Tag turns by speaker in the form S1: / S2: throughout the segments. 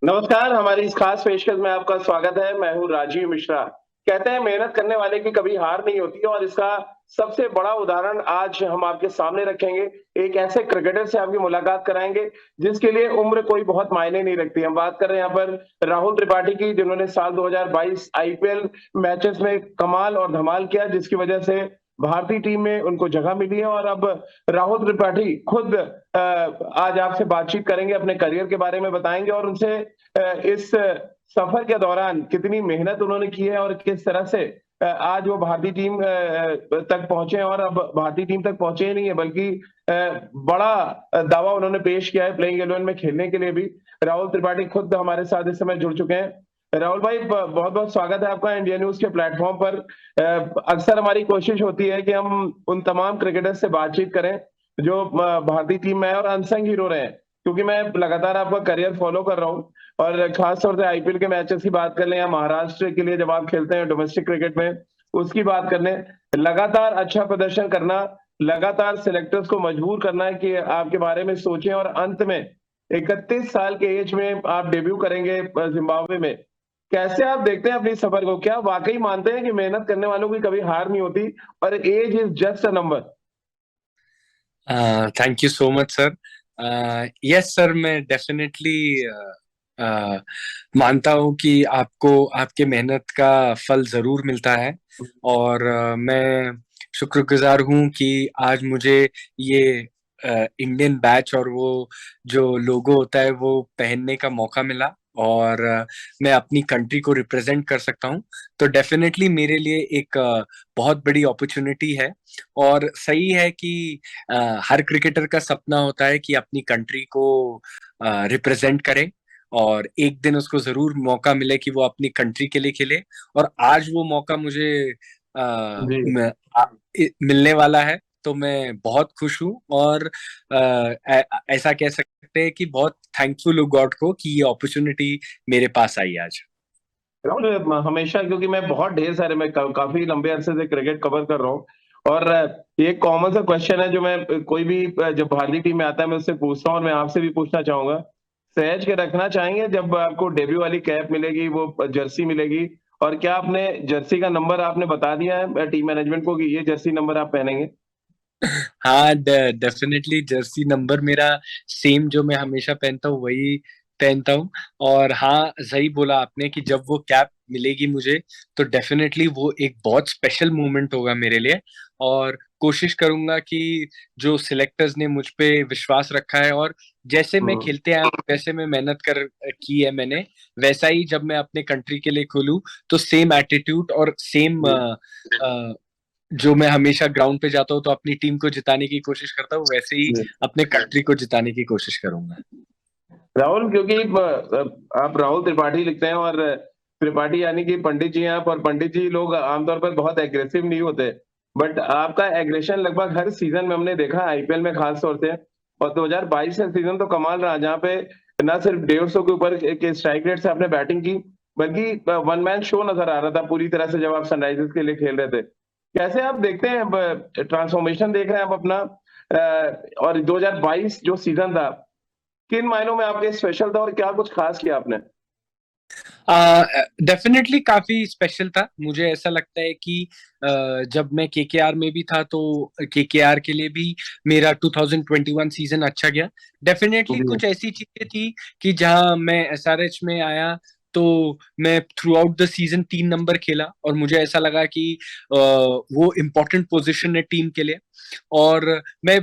S1: नमस्कार, हमारी इस खास पेशकश में आपका स्वागत है। मैं हूँ राजीव मिश्रा। कहते हैं मेहनत करने वाले की कभी हार नहीं होती और इसका सबसे बड़ा उदाहरण आज हम आपके सामने रखेंगे। एक ऐसे क्रिकेटर से आपकी मुलाकात कराएँगे जिसके लिए उम्र कोई बहुत मायने नहीं रखती। हम बात कर रहे हैं यहाँ पर राहुल त्रिपाठी की, जिन्होंने साल 2022 आईपीएल मैचेस में कमाल और धमाल किया, जिसकी वजह से भारतीय टीम में उनको जगह मिली है। और अब राहुल त्रिपाठी खुद आज आपसे बातचीत करेंगे, अपने करियर के बारे में बताएँगे और उनसे इस सफर के दौरान कितनी मेहनत उन्होंने की है और किस तरह से आज वो भारतीय टीम तक पहुंचे हैं। और अब भारतीय टीम तक पहुंचे ही नहीं है, बल्कि बड़ा दावा उन्होंने पेश किया है प्लेइंग 11 में खेलने के लिए भी। राहुल त्रिपाठी खुद हमारे साथ इस समय जुड़ चुके हैं। राहुल भाई, बहुत बहुत स्वागत है आपका इंडिया न्यूज के प्लेटफॉर्म पर। अक्सर हमारी कोशिश होती है कि हम उन तमाम क्रिकेटर्स से बातचीत करें जो भारतीय टीम में है और अनसंग हीरो रहे हैं, क्योंकि मैं लगातार आपका करियर फॉलो कर रहा हूँ। और खास तौर से आईपीएल के मैचेस की बात कर लें या महाराष्ट्र के लिए जब आप खेलते हैं डोमेस्टिक क्रिकेट में, उसकी बात कर लें, लगातार अच्छा प्रदर्शन करना, लगातार सिलेक्टर्स को मजबूर करना है कि आपके बारे में सोचें और अंत में 31 साल के एज में आप डेब्यू करेंगे जिम्बाब्वे में। कैसे आप देखते हैं अपनी सफर को? क्या वाकई मानते हैं कि मेहनत करने वालों की कभी हार नहीं होती और age is just a number?
S2: Thank you so much sir. Yes sir, मैं डेफिनेटली मानता हूँ कि आपको आपके मेहनत का फल जरूर मिलता है। और मैं शुक्रगुजार हूँ कि आज मुझे ये इंडियन बैच और वो जो लोगो होता है वो पहनने का मौका मिला, और मैं अपनी कंट्री को रिप्रेजेंट कर सकता हूँ। तो डेफिनेटली मेरे लिए एक बहुत बड़ी अपॉर्चुनिटी है। और सही है कि हर क्रिकेटर का सपना होता है कि अपनी कंट्री को रिप्रेजेंट करे, और एक दिन उसको जरूर मौका मिले कि वो अपनी कंट्री के लिए खेले। और आज वो मौका मुझे
S1: जी।
S2: मिलने वाला है। तो मैं बहुत खुश हूँ, और ऐसा कह सकते हैं कि बहुत थैंकफुल हूँ गॉड को कि ये अपॉर्चुनिटी मेरे पास आई आज।
S1: राहुल, हमेशा, क्योंकि मैं बहुत ढेर सारे, मैं काफी लंबे अरसे से क्रिकेट कवर कर रहा हूँ और ये कॉमन सा क्वेश्चन है जो मैं कोई भी जब भारतीय टीम में आता है मैं उससे पूछता हूँ और मैं आपसे भी पूछना चाहूंगा। सहज के रखना चाहेंगे जब आपको डेब्यू वाली कैप मिलेगी, वो जर्सी मिलेगी, और क्या आपने जर्सी का नंबर आपने बता दिया है टीम मैनेजमेंट को कि ये जर्सी नंबर आप पहनेंगे?
S2: हाँ, डेफिनेटली जर्सी नंबर मेरा सेम जो मैं हमेशा पहनता हूँ वही पहनता हूँ। और हाँ, सही बोला आपने कि जब वो कैप मिलेगी मुझे, तो डेफिनेटली वो एक बहुत स्पेशल मोमेंट होगा मेरे लिए। और कोशिश करूंगा कि जो सिलेक्टर्स ने मुझ पे विश्वास रखा है, और जैसे मैं
S1: हम्म।
S2: खेलते आया हूँ वैसे मैं मेहनत कर की है मैंने, वैसा ही जब मैं अपने कंट्री के लिए खोलूँ तो सेम एटीट्यूड और सेम
S1: जी।
S2: जो मैं हमेशा ग्राउंड पे जाता हूँ तो अपनी टीम को जिताने की कोशिश करता हूँ, वैसे ही
S1: जी।
S2: अपने कंट्री को जिताने की कोशिश करूंगा।
S1: राहुल, क्योंकि आप राहुल त्रिपाठी लिखते हैं और त्रिपाठी यानी कि पंडित जी हैं आप, और पंडित जी लोग आमतौर पर बहुत एग्रेसिव नहीं होते, बट आपका एग्रेशन लगभग हर सीजन में हमने देखा आईपीएल में खास तौर से। और 2022 का सीजन तो कमाल रहा, जहाँ पे न सिर्फ 150 के ऊपर के स्ट्राइक रेट से आपने बैटिंग की, बल्कि वन मैन शो नजर आ रहा था पूरी तरह से जब आप सनराइजर्स के लिए खेल रहे थे। कैसे आप देखते हैं, ट्रांसफॉर्मेशन देख रहे हैं आप अपना, और 2022 जो सीजन था किन मायनों में आपके स्पेशल था और क्या कुछ खास किया आपने?
S2: डेफिनेटली काफी स्पेशल था। मुझे ऐसा लगता है कि जब मैं केकेआर में भी था तो केकेआर के लिए भी मेरा 2021 सीजन अच्छा गया। डेफिनेटली
S1: जी।
S2: कुछ ऐसी चीजें थी कि जहां मैं एसआरएच में आया तो मैं through out the season 3 number खेला, और मुझे ऐसा लगा कि वो इम्पोर्टेंट पोजीशन है टीम के लिए। और मैं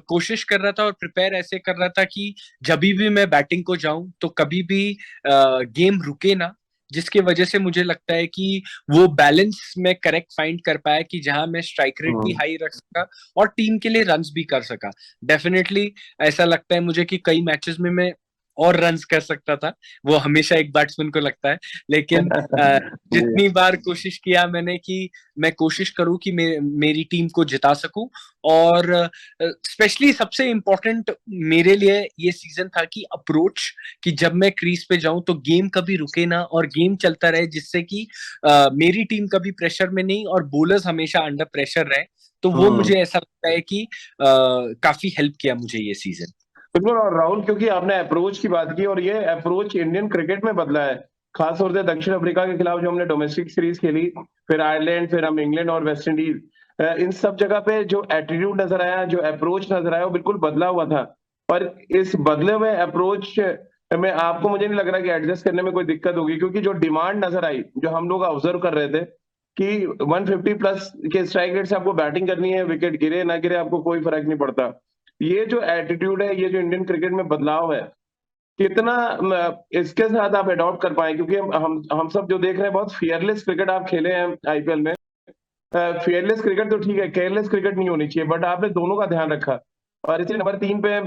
S2: कोशिश कर रहा था और प्रिपेयर ऐसे कर रहा था कि जब भी मैं बैटिंग को जाऊं तो कभी भी गेम रुके ना, जिसकी वजह से मुझे लगता है कि वो बैलेंस मैं करेक्ट फाइंड कर पाया कि जहां मैं स्ट्राइक रेट भी
S1: हम्म।
S2: हाई रख सका और टीम के लिए रन्स भी कर सका। डेफिनेटली ऐसा लगता है मुझे कि कई मैचेस में मैं और रन्स कर सकता था, वो हमेशा एक बैट्समैन को लगता है। लेकिन
S1: जी।
S2: जितनी बार कोशिश किया मैंने कि मैं कोशिश करूं कि मेरी टीम को जिता सकूं। और स्पेशली सबसे इम्पोर्टेंट मेरे लिए ये सीजन था कि अप्रोच, कि जब मैं क्रीज पे जाऊं तो गेम कभी रुके ना और गेम चलता रहे, जिससे कि मेरी टीम कभी प्रेशर में नहीं और बॉलर्स हमेशा अंडर प्रेशर रहे। तो वो
S1: हम्म।
S2: मुझे ऐसा लगता है कि काफी हेल्प किया मुझे ये सीजन।
S1: बिल्कुल। और राहुल, क्योंकि आपने अप्रोच की बात की और ये अप्रोच इंडियन क्रिकेट में बदला है, खास तौर से दक्षिण अफ्रीका के खिलाफ जो हमने डोमेस्टिक सीरीज खेली, फिर आयरलैंड, फिर हम इंग्लैंड और वेस्ट इंडीज, इन सब जगह पे जो एटीट्यूड नजर आया, जो अप्रोच नजर आया, वो बिल्कुल बदला हुआ था। और इस बदले हुए अप्रोच में आपको, मुझे नहीं लग रहा कि एडजस्ट करने में कोई दिक्कत होगी, क्योंकि जो डिमांड नजर आई, जो हम लोग ऑब्जर्व कर रहे थे कि 150 प्लस के स्ट्राइक रेट से आपको बैटिंग करनी है, विकेट गिरे ना गिरे आपको कोई फर्क नहीं पड़ता। ये जो एटीट्यूड है, ये जो इंडियन क्रिकेट में बदलाव है, कितना इसके साथ आप अडॉप्ट कर पाए, क्योंकि हम सब जो देख रहे हैं, बहुत फियरलेस क्रिकेट आप खेले हैं आईपीएल में। फियरलेस क्रिकेट तो ठीक है, केयरलेस क्रिकेट नहीं होनी चाहिए, बट आपने दोनों का ध्यान रखा। और इसी नंबर 3 पे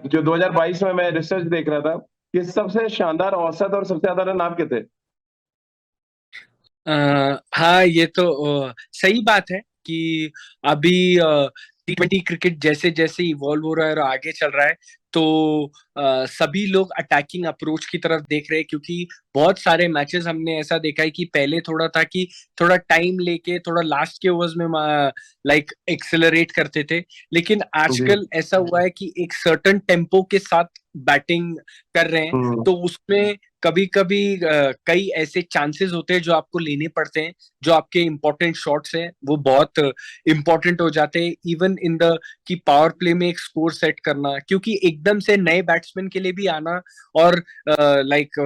S1: जो 2022 में मैं रिसर्च देख रहा था कि सबसे शानदार औसत और सबसे ज्यादा रन आपके थे।
S2: हाँ, ये तो सही बात है कि अभी T20 क्रिकेट जैसे जैसे इवॉल्व हो रहा है और आगे चल रहा है, तो सभी लोग अटैकिंग अप्रोच की तरफ देख रहे हैं, क्योंकि बहुत सारे मैचेस हमने ऐसा देखा है कि पहले थोड़ा था कि थोड़ा टाइम लेके थोड़ा लास्ट के ओवर्स में लाइक एक्सेलरेट करते थे, लेकिन
S1: जी।
S2: आजकल ऐसा हुआ है कि एक सर्टेन टेम्पो के साथ बैटिंग कर रहे हैं,
S1: हम्म।
S2: तो उसमें कभी कभी कई ऐसे चांसेस होते हैं जो आपको लेने पड़ते हैं, जो आपके इंपॉर्टेंट शॉट्स हैं वो बहुत इंपॉर्टेंट हो जाते हैं, इवन इन द कि पावर प्ले में एक स्कोर सेट करना, क्योंकि एकदम से नए बैट्समैन के लिए भी आना और लाइक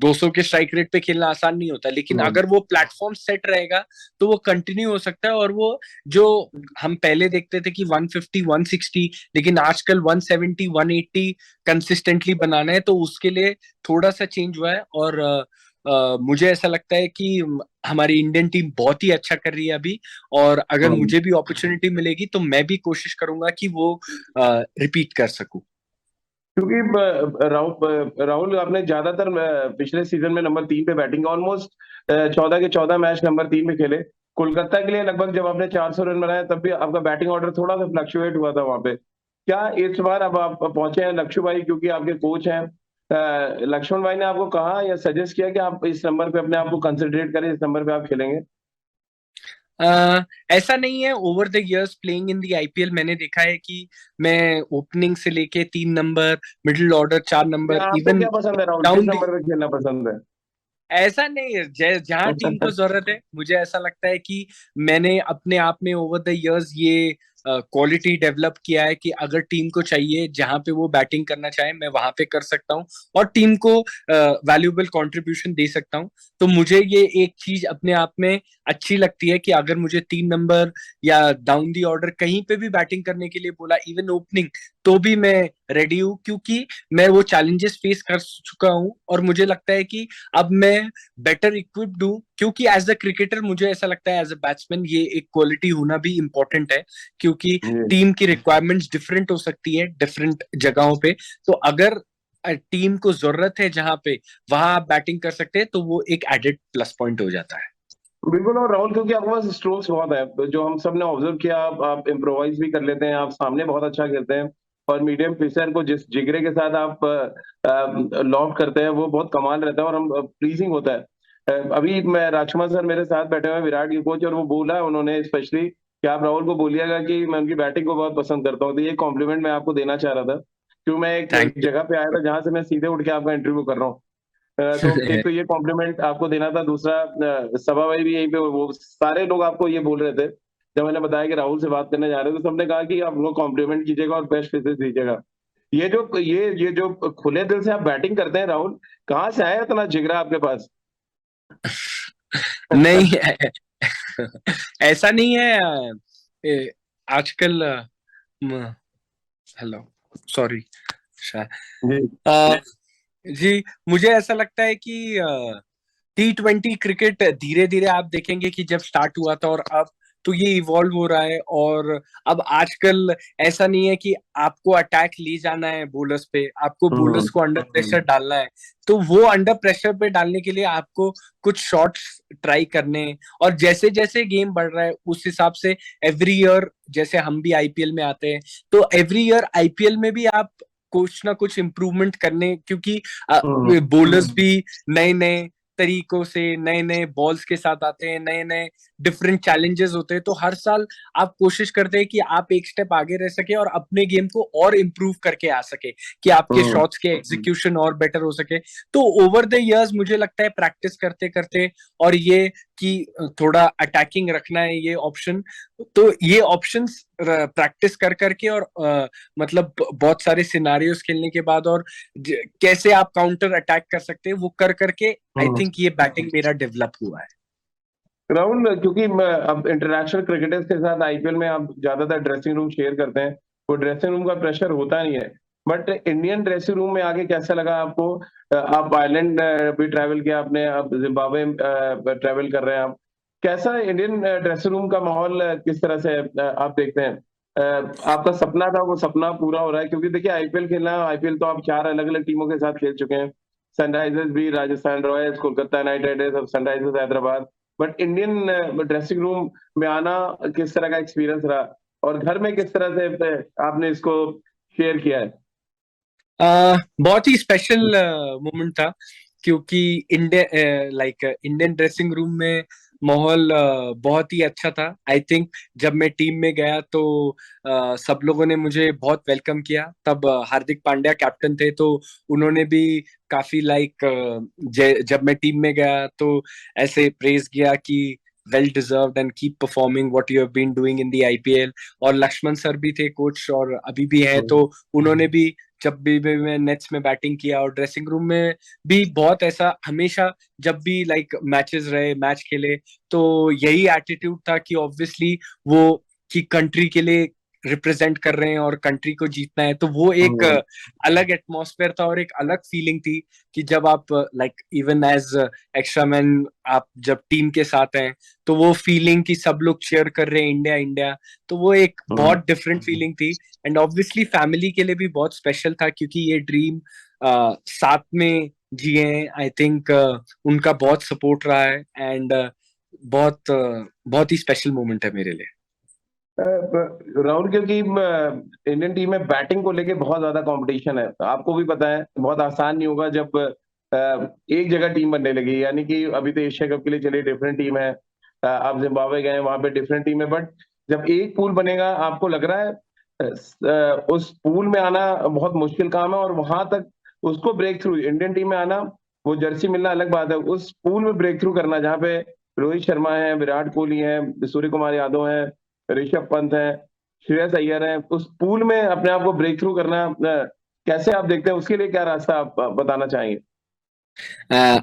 S2: 200 के स्ट्राइक रेट पे खेलना आसान नहीं होता, लेकिन
S1: हम्म।
S2: अगर वो प्लेटफॉर्म सेट रहेगा तो वो कंटिन्यू हो सकता है। और वो जो हम पहले देखते थे कि 150 160, लेकिन आजकल 170 180 कंसिस्टेंटली बनाना है, तो उसके लिए थोड़ा सा चेंज हुआ है। और मुझे ऐसा लगता है कि हमारी इंडियन टीम बहुत ही अच्छा कर रही है अभी, और अगर
S1: हम्म।
S2: मुझे भी अपॉर्चुनिटी मिलेगी तो मैं भी कोशिश करूंगा कि वो रिपीट कर सकूं।
S1: क्योंकि राहुल, आपने ज्यादातर पिछले सीजन में नंबर 3 पे बैटिंग, ऑलमोस्ट 14 के 14 मैच नंबर 3 पे खेले। कोलकाता के लिए लगभग जब आपने 400 रन बनाए, तब भी आपका बैटिंग ऑर्डर थोड़ा सा फ्लक्चुएट हुआ था वहां पे। क्या इस बार अब आप पहुंचे हैं लक्ष्य भाई, क्योंकि आपके कोच हैं, लक्ष्मण भाई ने आपको कहा या सजेस्ट किया कि आप इस नंबर पे अपने आप को कंसंट्रेट करें, इस नंबर पे आप खेलेंगे?
S2: ऐसा नहीं है, over the years playing in the IPL मैंने देखा है कि मैं ओपनिंग से लेके 3 नंबर, मिडिल ऑर्डर 4 नंबर,
S1: आपको
S2: इवन
S1: क्या पसंद है राहुल, किस
S2: डाउन,
S1: नंबर पे खेलना पसंद है?
S2: ऐसा नहीं है, जहां टीम को जरूरत है, मुझे ऐसा लगता है कि मैंने अपने आप में ओवर द इयर्स ये क्वालिटी डेवलप किया है कि अगर टीम को चाहिए जहां पे वो बैटिंग करना चाहे मैं वहां पे कर सकता हूँ और टीम को वैल्यूएबल कंट्रीब्यूशन दे सकता हूँ। तो मुझे ये एक चीज अपने आप में अच्छी लगती है कि अगर मुझे 3 नंबर या डाउन दी ऑर्डर कहीं पे भी बैटिंग करने के लिए बोला, इवन ओपनिंग, तो भी मैं रेडी हूँ, क्योंकि मैं वो चैलेंजेस फेस कर चुका हूँ और मुझे लगता है कि अब मैं बेटर इक्विप्ड हूँ, क्योंकि एज अ क्रिकेटर मुझे ऐसा लगता है एज अ बैट्समैन ये एक क्वालिटी होना भी इम्पोर्टेंट है, क्योंकि
S1: जी।
S2: टीम की रिक्वायरमेंट्स डिफरेंट हो सकती है डिफरेंट जगहों पे। तो अगर टीम को जरूरत है जहां पे, वहां आप बैटिंग कर सकते हैं, तो वो एक एडेड प्लस पॉइंट हो जाता है।
S1: बिल्कुल। और राहुल, क्योंकि आपके पास स्ट्रोक्स बहुत है, जो हम सब ने ऑब्जर्व किया, आप इम्प्रोवाइज भी कर लेते हैं, आप सामने बहुत अच्छा खेलते हैं, और मीडियम पेसर को जिस जिगरे के साथ आप लॉब करते हैं, वो बहुत कमाल रहता है और हम प्लीजिंग होता है। अभी मैं, राजकुमार सर मेरे साथ बैठे हुए हैं, विराट के कोच, और वो बोला उन्होंने स्पेशली कि आप राहुल को बोलिएगा कि मैं उनकी बैटिंग को बहुत पसंद करता हूँ। तो ये कॉम्प्लीमेंट मैं आपको देना चाह रहा था, क्योंकि मैं
S2: थैंक
S1: एक जगह पे आया था जहां से मैं सीधे उठ के आपका इंटरव्यू कर रहा हूँ। तो
S2: यू।
S1: एक तो ये कॉम्प्लीमेंट आपको देना था, दूसरा सभा भाई भी यहीं पे, वो सारे लोग आपको ये बोल रहे थे जब मैंने बताया कि राहुल से बात करने जा रहे हो, तो सबने कहा कि आप उनको कॉम्प्लीमेंट कीजिएगा और बेस्ट विशेस दीजिएगा। ये जो खुले दिल से आप बैटिंग करते हैं राहुल, कहाँ से आया इतना जिगरा आपके पास?
S2: नहीं ऐसा नहीं है। आजकल हेलो, सॉरी,
S1: जी।
S2: जी, मुझे ऐसा लगता है कि T20 क्रिकेट धीरे धीरे आप देखेंगे कि जब स्टार्ट हुआ था और अब, तो ये इवॉल्व हो रहा है। और अब आजकल ऐसा नहीं है कि आपको अटैक ले जाना है बोलर्स पे, आपको
S1: हम्म।
S2: बोलर्स को अंडर प्रेशर डालना है। तो वो अंडर प्रेशर पे डालने के लिए आपको कुछ शॉट्स ट्राई करने हैं, और जैसे जैसे गेम बढ़ रहा है उस हिसाब से एवरी ईयर, जैसे हम भी आईपीएल में आते हैं, तो एवरी ईयर आईपीएल में भी आप कुछ ना कुछ इम्प्रूवमेंट करने, क्योंकि
S1: हम्म।
S2: बोलर्स भी नए नए तरीकों से, नए नए बॉल्स के साथ आते हैं, नए नए डिफरेंट चैलेंजेस होते हैं, तो हर साल आप कोशिश करते हैं कि आप एक स्टेप आगे रह सके और अपने गेम को और इम्प्रूव करके आ सके, कि आपके
S1: हम्म
S2: शॉट्स के एग्जीक्यूशन और बेटर हो सके। तो ओवर द इयर्स मुझे लगता है प्रैक्टिस करते करते, और ये कि थोड़ा अटैकिंग रखना है ये ऑप्शन, तो ये ऑप्शंस प्रैक्टिस कर करके और मतलब बहुत सारे सिनारियोस खेलने के बाद, और कैसे आप काउंटर अटैक कर सकते हैं वो कर करके, आई
S1: हम्म।
S2: थिंक ये बैटिंग मेरा डेवलप हुआ है।
S1: राहुल, क्योंकि अब इंटरनेशनल क्रिकेटर्स के साथ आईपीएल में आप ज्यादातर ड्रेसिंग रूम शेयर करते हैं, वो ड्रेसिंग रूम का प्रेशर होता नहीं है, बट इंडियन ड्रेसिंग रूम में आगे कैसा लगा आपको? आप आयरलैंड भी ट्रैवल किया आपने, अब जिम्बाब्वे ट्रैवल कर रहे हैं आप, कैसा इंडियन ड्रेसिंग रूम का माहौल किस तरह से आप देखते हैं? आपका सपना था, वो सपना पूरा हो रहा है? क्योंकि देखिए, आईपीएल खेलना, आईपीएल तो आप 4 अलग अलग टीमों के साथ खेल चुके हैं, सनराइजर्स भी, Rajasthan Royals, Kolkata Knight Riders, अब Sunrisers Hyderabad, but Indian dressing room में आना किस तरह का एक्सपीरियंस रहा, और घर में किस तरह से आपने इसको शेयर किया है?
S2: बहुत ही स्पेशल मोमेंट था, क्योंकि इंडियन ड्रेसिंग रूम में माहौल बहुत ही अच्छा था। आई थिंक जब मैं टीम में गया तो सब लोगों ने मुझे बहुत वेलकम किया। तब हार्दिक पांड्या कैप्टन थे, तो उन्होंने भी काफी जब मैं टीम में गया तो ऐसे प्रेज किया कि well deserved and keep performing what you have been doing in the IPL. और लक्ष्मण सर भी थे कोच, और अभी भी हैं, तो उन्होंने भी जब भी मैं नेट्स में बैटिंग किया और ड्रेसिंग रूम में भी बहुत ऐसा हमेशा, जब भी मैचेस रहे, मैच खेले, तो यही एटीट्यूड था कि ऑब्वियसली वो कि कंट्री के लिए रिप्रेजेंट कर रहे हैं और कंट्री को जीतना है। तो वो एक
S1: हम्म
S2: अलग एटमॉस्फेयर था और एक अलग फीलिंग थी कि जब आप इवन एज एक्स्ट्रा मैन आप जब टीम के साथ हैं, तो वो फीलिंग कि सब लोग चेयर कर रहे हैं इंडिया इंडिया, तो वो एक
S1: हम्म
S2: बहुत डिफरेंट फीलिंग थी। एंड ऑब्वियसली फैमिली के लिए भी बहुत स्पेशल था, क्योंकि ये ड्रीम साथ में जिए। आई थिंक उनका बहुत सपोर्ट रहा है, एंड बहुत ही स्पेशल मोमेंट है मेरे लिए।
S1: राहुल, क्योंकि इंडियन टीम में बैटिंग को लेके बहुत ज्यादा कंपटीशन है, आपको भी पता है, बहुत आसान नहीं होगा जब एक जगह टीम बनने लगी, यानी कि अभी तो एशिया कप के लिए चली डिफरेंट टीम है, आप जिम्बाब्वे गए, वहां पे डिफरेंट टीम है, बट जब एक पूल बनेगा, आपको लग रहा है उस पूल में आना बहुत मुश्किल काम है, और वहां तक उसको ब्रेक थ्रू, इंडियन टीम में आना, वो जर्सी मिलना अलग बात है, उस पूल में ब्रेक थ्रू करना जहाँ पे रोहित शर्मा है, विराट कोहली है, सूर्य कुमार यादव है, ऋषभ पंत है, श्रेयस अय्यर है, उस पूल में अपने आप को ब्रेक थ्रू करना कैसे आप देखते हैं? उसके लिए क्या रास्ता आप बताना चाहेंगे?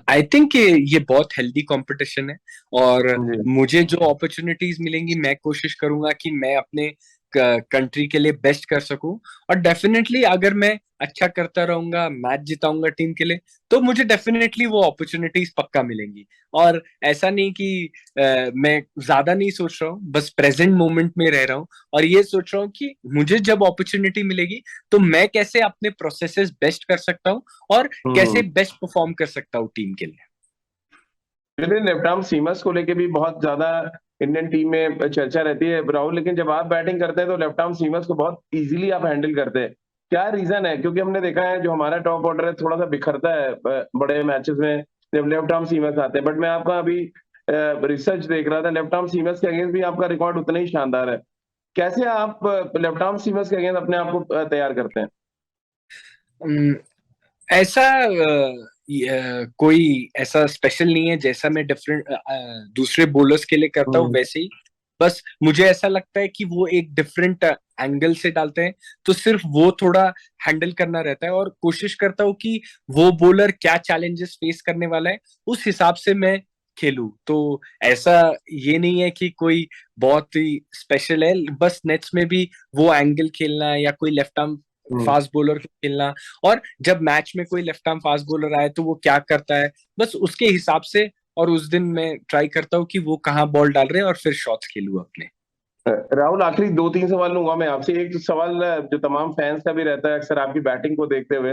S2: आई थिंक ये बहुत हेल्दी कंपटीशन है, और
S1: जी।
S2: मुझे जो अपॉर्चुनिटीज मिलेंगी मैं कोशिश करूंगा कि मैं अपने कंट्री के लिए बेस्ट कर सकूं। और डेफिनेटली अगर मैं अच्छा करता रहूंगा, मैच जिताऊंगा टीम के लिए, तो मुझे डेफिनेटली वो अपॉर्चुनिटीज पक्का मिलेंगी। और ऐसा नहीं कि मैं ज्यादा नहीं सोच रहा हूँ, बस प्रेजेंट मोमेंट में रह रहा हूँ, और ये सोच रहा हूँ कि मुझे जब अपॉर्चुनिटी मिलेगी तो मैं कैसे अपने प्रोसेसेस बेस्ट कर सकता हूँ, और कैसे
S1: हम्म
S2: बेस्ट परफॉर्म कर सकता हूँ टीम के लिए।
S1: चलिए, लेफ्ट सीमर्स को लेके भी बहुत ज्यादा इंडियन टीम में चर्चा रहती है राहुल, लेकिन जब आप बैटिंग करते हैं तो लेफ्ट आर्म सीमर्स को बहुत इजीली आप हैंडल करते हैं, क्या रीजन है? क्योंकि हमने देखा है जो हमारा टॉप ऑर्डर है थोड़ा सा बिखरता है बड़े मैचेस में जब लेफ्ट आर्म सीमर्स आते हैं, बट मैं आपका अभी रिसर्च देख रहा था, लेफ्ट आर्म सीमर्स के अगेंस्ट भी आपका रिकॉर्ड उतना ही शानदार है, कैसे आप लेफ्ट आर्म सीमर्स के अगेंस्ट अपने आप को तैयार करते हैं?
S2: अम, ऐसा कोई ऐसा स्पेशल नहीं है, जैसा मैं डिफरेंट दूसरे बॉलर्स के लिए करता हूँ
S1: हम्म
S2: वैसे ही। बस मुझे ऐसा लगता है कि वो एक डिफरेंट एंगल से डालते हैं, तो सिर्फ वो थोड़ा हैंडल करना रहता है, और कोशिश करता हूँ कि वो बॉलर क्या चैलेंजेस फेस करने वाला है उस हिसाब से मैं खेलूं। तो ऐसा ये नहीं है कि कोई बहुत ही स्पेशल है, बस नेट्स में भी वो एंगल खेलना है, या कोई लेफ्ट आर्म
S1: हम्म
S2: फास्ट बॉलर खेलना, और जब मैच में कोई लेफ्ट आर्म फास्ट बॉलर आए तो वो क्या करता है, बस उसके हिसाब से। और उस दिन मैं ट्राई करता हूँ कि वो कहाँ बॉल डाल रहे हैं, और फिर शॉट्स खेलूं अपने।
S1: राहुल, आखिरी 2-3 सवाल लूंगा मैं आपसे। एक सवाल जो तमाम फैंस का भी रहता है अक्सर आपकी बैटिंग को देखते हुए,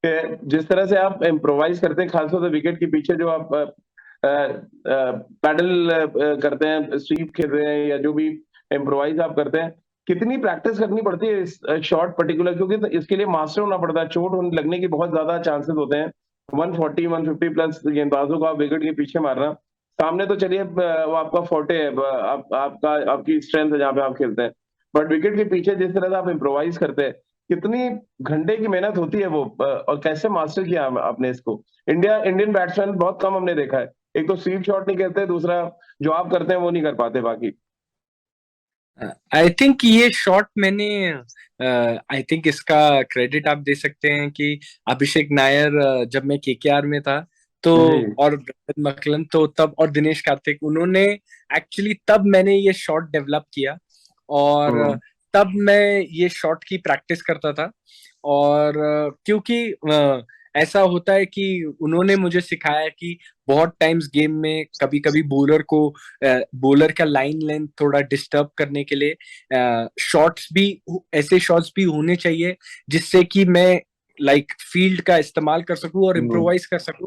S1: कि जिस तरह से आप इम्प्रोवाइज करते हैं, खासतौर से विकेट के पीछे जो आप पैडल करते हैं, स्वीप खेल रहे हैं, या जो भी इम्प्रोवाइज आप करते हैं, कितनी प्रैक्टिस करनी पड़ती है इस शॉट पर्टिकुलर? क्योंकि तो इसके लिए मास्टर होना पड़ता है, चोट लगने के बहुत ज्यादा चांसेस होते हैं, 140 150 प्लस गेंदबाजों को आप विकेट के पीछे मारना, सामने तो चलिए वो आपका फोर्टे है, आपका आपकी स्ट्रेंथ है जहाँ पे आप खेलते हैं, बट विकेट के पीछे जिस तरह से आप इम्प्रोवाइज करते हैं, कितनी घंटे की मेहनत होती है वो, और कैसे मास्टर किया आपने इसको। इंडियन बैट्समैन बहुत कम हमने देखा है, एक तो स्वीप शॉट नहीं करते, दूसरा जो आप करते हैं वो नहीं कर पाते बाकी।
S2: आई थिंक ये शॉट मैंने आई थिंक इसका क्रेडिट आप दे सकते हैं कि अभिषेक नायर जब मैं केकेआर में था तो,
S1: जी।
S2: और ब्रेंडन मैकलम तो तब, और दिनेश कार्तिक, उन्होंने एक्चुअली तब मैंने ये शॉट डेवलप किया, और
S1: हम्म।
S2: तब मैं ये शॉट की प्रैक्टिस करता था। और क्योंकि ऐसा होता है कि उन्होंने मुझे सिखाया कि बहुत टाइम्स गेम में कभी कभी बॉलर का लाइन लेंथ थोड़ा डिस्टर्ब करने के लिए शॉट्स भी, ऐसे शॉट्स भी होने चाहिए जिससे कि मैं फील्ड का इस्तेमाल कर सकूं और
S1: हम्म।
S2: इम्प्रोवाइज कर सकूं।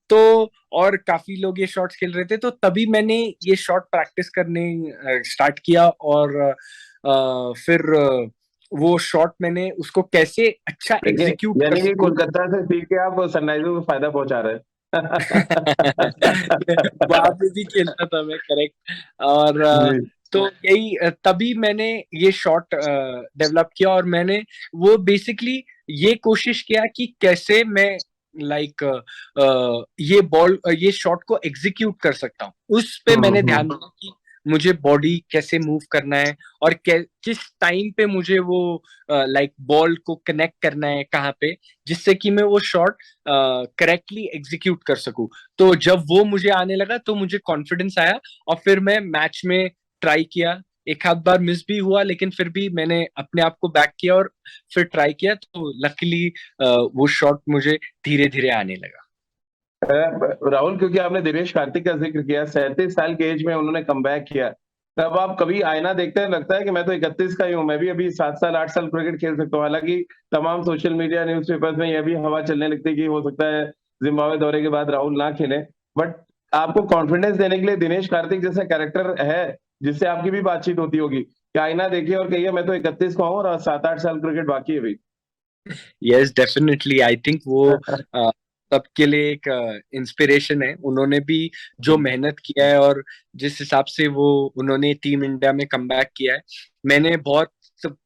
S2: तो और काफी लोग ये शॉट्स खेल रहे थे, तो तभी मैंने ये शॉट प्रैक्टिस करने स्टार्ट किया, और फिर वो शॉट मैंने उसको कैसे अच्छा
S1: देखिए,
S2: एग्जीक्यूट कर
S1: यानी कि
S2: सकूं।
S1: कोलकाता से सीख के आप सनराइजर्स को फायदा पहुंचा रहे
S2: वहां पे भी खेलता था मैं, करेक्ट। और
S1: जी।
S2: तो यही तभी मैंने ये शॉट डेवलप किया, और मैंने वो बेसिकली ये कोशिश किया कि कैसे मैं ये शॉट को एग्जीक्यूट कर सकता हूँ। उस पे मैंने ध्यान
S1: हम्म।
S2: दिया कि मुझे बॉडी कैसे मूव करना है, और किस टाइम पे मुझे वो बॉल को कनेक्ट करना है कहाँ पे, जिससे कि मैं वो शॉट करेक्टली एग्जीक्यूट कर सकूं। तो जब वो मुझे आने लगा तो मुझे कॉन्फिडेंस आया, और फिर मैं मैच में ट्राई किया। एक आध बार मिस भी हुआ, लेकिन फिर भी मैंने अपने आप को बैक किया और फिर ट्राई किया, तो लकीली वो शॉट मुझे धीरे धीरे आने लगा।
S1: राहुल, क्योंकि आपने दिनेश कार्तिक का जिक्र किया, 37 साल के एज में उन्होंने कमबैक किया, तब आप कभी आईना देखते हैं, लगता है कि मैं तो 31 का ही हूँ, मैं भी अभी 7 साल 8 साल क्रिकेट खेल सकता हूँ। हालांकि तमाम सोशल मीडिया न्यूज़पेपर्स में यह भी हवा चलने लगती है कि हो सकता है जिम्बाब्वे दौरे के बाद राहुल ना खेले, बट आपको कॉन्फिडेंस देने के लिए दिनेश कार्तिक जैसा कैरेक्टर है, जिससे आपकी भी बातचीत होती होगी, कि आईना देखिए और कहिए मैं तो 31 का हूँ और 7 8 साल क्रिकेट बाकी है अभी।
S2: Yes, definitely. आई थिंक वो सबके लिए एक इंस्पिरेशन है। उन्होंने भी जो मेहनत किया है, और जिस हिसाब से वो उन्होंने टीम इंडिया में कमबैक किया है, मैंने बहुत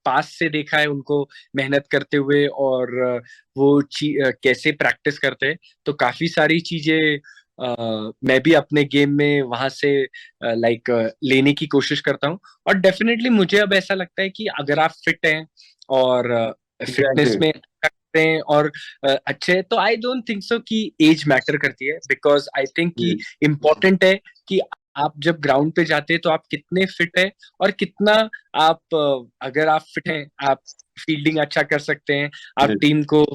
S2: पास से देखा है उनको मेहनत करते हुए, और कैसे प्रैक्टिस करते हैं। तो काफी सारी चीजें मैं भी अपने गेम में वहां से लेने की कोशिश करता हूँ। और डेफिनेटली मुझे अब ऐसा लगता है कि अगर आप फिट हैं और फिटनेस
S1: एग्जैक्टली।
S2: में करते हैं और अच्छे हैं, तो आई डोंट थिंक सो कि एज मैटर करती है। बिकॉज आई थिंक कि इम्पोर्टेंट है कि आप जब ग्राउंड पे जाते हैं तो आप कितने फिट है, और कितना आप अगर आप फिट हैं, आप फील्डिंग अच्छा कर सकते हैं, आप टीम को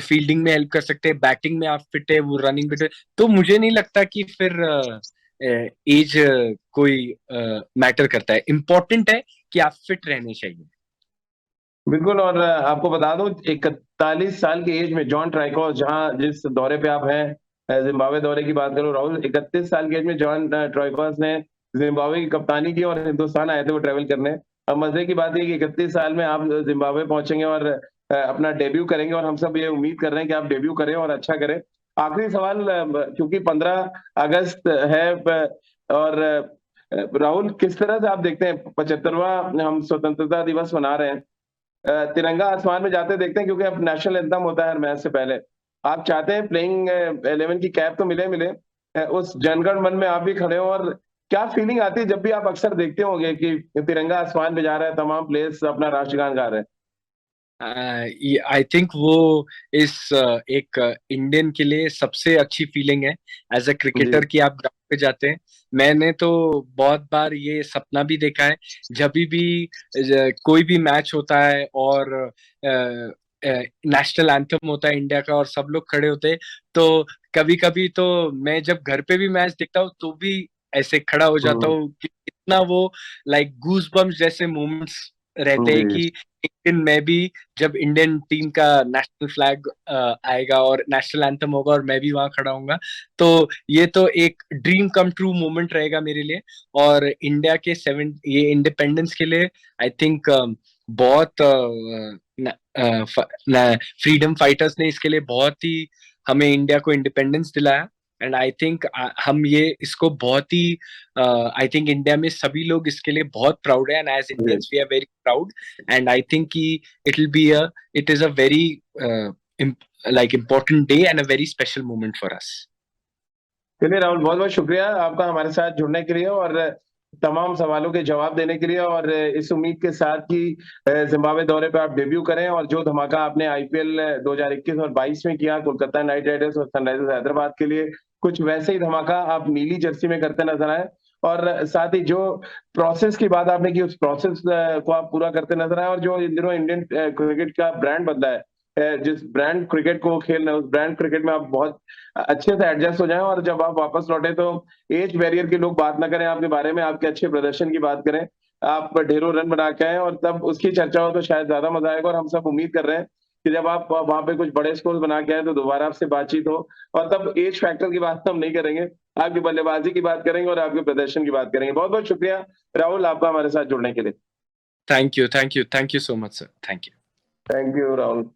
S2: फील्डिंग में हेल्प कर सकते हैं, बैटिंग में आप फिट है, वो रनिंग फिट है, तो मुझे नहीं लगता कि फिर एज कोई मैटर करता है। इम्पोर्टेंट है कि आप फिट रहने चाहिए।
S1: बिल्कुल, और आपको बता दूं, 41 साल की एज में जॉन ट्राइकॉस, जहां जिस दौरे पे आप हैं, जिम्बाब्वे दौरे की बात करूं राहुल, 31 साल की एज में जॉन ट्राइकॉस ने जिम्बाब्वे की कप्तानी की और हिंदुस्तान आए थे वो ट्रेवल करने। अब मजे की बात है कि 31 साल में आप जिम्बाब्वे पहुंचेंगे और अपना डेब्यू करेंगे, और हम सब ये उम्मीद कर रहे हैं कि आप डेब्यू करें और अच्छा करें। आखिरी सवाल, क्योंकि 15 अगस्त है, और राहुल, किस तरह से आप देखते हैं 75वां हम स्वतंत्रता दिवस मना रहे हैं, तिरंगा आसमान में जाते देखते हैं, क्योंकि अब नेशनल एंथम होता है हर मैच से पहले, आप चाहते हैं प्लेइंग 11 की कैप तो मिले मिले, उस जनगण मन में आप भी खड़े हो, और क्या फीलिंग आती है जब भी आप अक्सर देखते होंगे कि तिरंगा आसमान में जा रहा है, तमाम प्लेयर्स अपना राष्ट्रगान गा रहे हैं।
S2: आई थिंक वो इस एक इंडियन के लिए सबसे अच्छी फीलिंग है एज अ
S1: जी।
S2: क्रिकेटर, कि आप ग्राउंड पे जाते हैं। मैंने तो बहुत बार ये सपना भी देखा है, जब भी कोई भी मैच होता है और नेशनल एंथम होता है इंडिया का और सब लोग खड़े होते हैं, तो कभी कभी तो मैं जब घर पे भी मैच देखता हूँ तो भी ऐसे खड़ा हो जाता
S1: हम्म।
S2: हूँ कि इतना वो गूज बम्स जैसे मोमेंट्स रहते हैं
S1: जी।
S2: कि एक दिन मैं भी, जब इंडियन टीम का नेशनल फ्लैग आएगा और नेशनल एंथम होगा और मैं भी वहां खड़ा होऊंगा, तो ये तो एक ड्रीम कम ट्रू मोमेंट रहेगा मेरे लिए। और इंडिया के ये इंडिपेंडेंस के लिए आई थिंक बहुत फ्रीडम फाइटर्स ने इसके लिए बहुत ही हमें इंडिया को इंडिपेंडेंस दिलाया। एंड आई थिंक हम ये इसको बहुत ही आई थिंक इंडिया में सभी लोग इसके लिए बहुत प्राउड है, and as Indians we are very proud, and I think कि it is a very like important day and a very special moment for us.
S1: चलिए राहुल, बहुत बहुत शुक्रिया आपका हमारे साथ जुड़ने के लिए और तमाम सवालों के जवाब देने के लिए, और इस उम्मीद के साथ कि जिम्बाब्वे दौरे पे आप डेब्यू करें और जो धमाका आपने आईपीएल 2021 और 22 में किया कोलकाता नाइट राइडर्स और सनराइजर्स हैदराबाद के लिए, कुछ वैसे ही धमाका आप नीली जर्सी में करते नजर आए, और साथ ही जो प्रोसेस की बात आपने की उस प्रोसेस को आप पूरा करते नजर आए, और जो इन दिनों इंडियन क्रिकेट का ब्रांड बदला है, जिस ब्रांड क्रिकेट को खेल रहे हैं उस ब्रांड क्रिकेट में आप बहुत अच्छे से एडजस्ट हो जाएं, और जब आप वापस लौटे तो एज बैरियर के लोग बात ना करें आपके बारे में, आपके अच्छे प्रदर्शन की बात करें, आप ढेरों रन बना के आए और तब उसकी चर्चा हो तो शायद ज्यादा मजा आएगा। और हम सब उम्मीद कर रहे हैं कि जब आप वहां पे कुछ बड़े स्कोर बना के आए तो दोबारा आपसे बातचीत हो, और तब एज फैक्टर की बात हम नहीं करेंगे, आपकी बल्लेबाजी की बात करेंगे और आपके प्रदर्शन की बात करेंगे। बहुत बहुत शुक्रिया राहुल आपका हमारे साथ जुड़ने के लिए।
S2: Thank you so much sir, thank you
S1: Rahul.